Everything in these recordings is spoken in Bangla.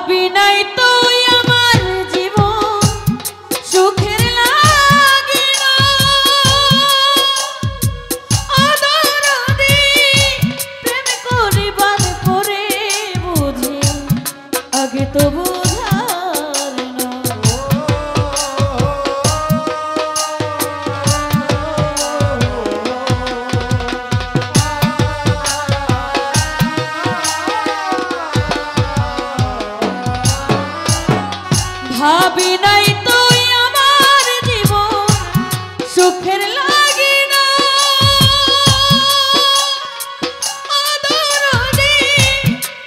ভাবি নাই তুই আমার জীবন সুখের লাগিল অদরদি প্রেম করিবার পরে বুঝি আগে তো বুঝার না ভাবি নাই তুই আমার জীবন সুখের লাগিল অদরদি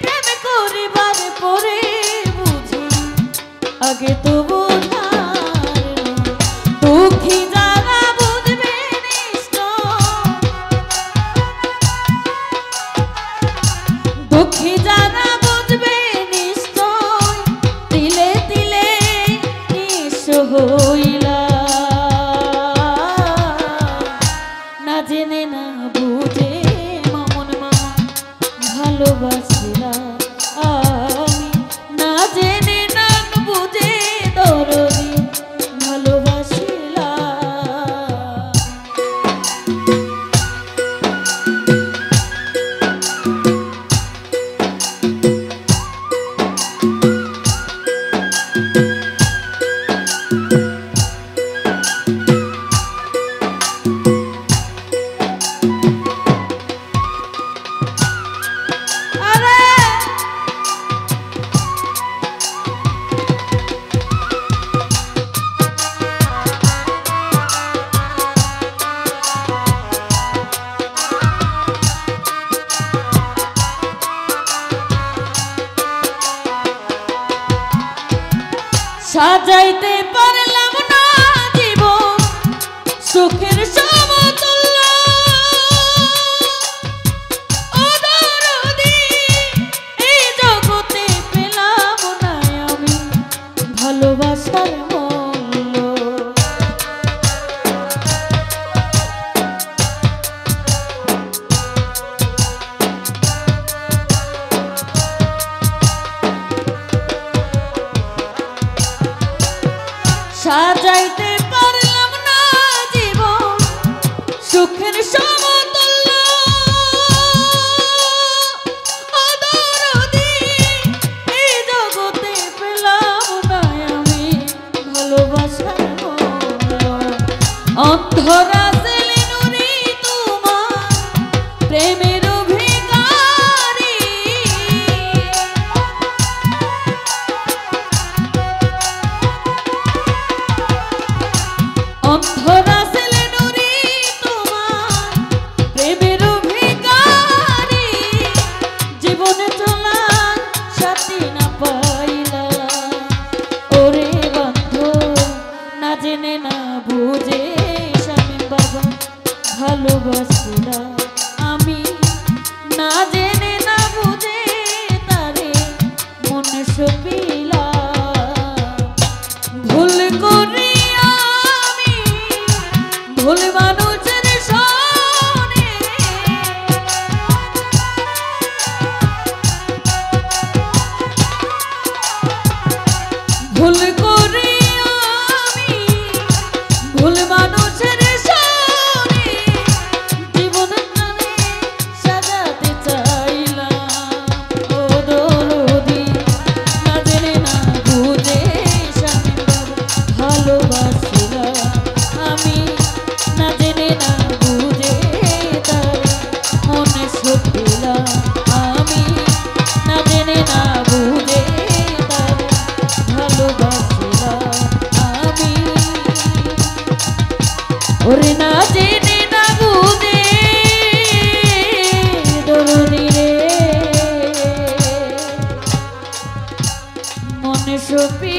প্রেম করিবার পরে বুঝি আগে তো বুঝার দুঃখী যারা বুঝবে দুঃখী যারা বুঝবে নিশ্চয় তিলে তিলে নিঃস্ব হইলা না জেনে না বুঝে মামন মামা ভালোবাসিলা আমি না জেনে না বুঝে দরদি ভালোবাসিলা সাজাইতে পারলাম না জীবন সুখের সমতুল্য অদরদি এই জগতে পেলাম না আমি ভালোবাসার মূল্য সাজাইতে পারলাম না জীবন সুখের সমতুল্য অদরদি এই জগতে পেলাম না আমি ভালোবাসার মূল্য অন্ধরা জেলে নুরি তোমার প্রেমের অভিকারী অন্ধরা জেলে নুরি তোমার প্রেমের অভিকারী জীবনে চলার সাথী না পাইলা ওরে বন্ধু না জেনে না বুঝে স্বামী বাবা ভালোবাসিলা আমি না জেনে না বুঝে তারে মনে সপিলা ভুল করি আমি ভুল মানুষের শোনে ভুল করি আমি ভুল মানুষের শোনে জীবন প্রাণে সাজাতে চাইলাম ও দরদি না জেনে না বুঝে স্বামী বাবা ভালোবাসিলা আমি না জেনে না বুঝে তার মনে সপিলা আমি না জেনে না বুঝে তার ভালোবাসিলা আমি ওরে না জেনে না বুঝে দরদি রে মনে সপি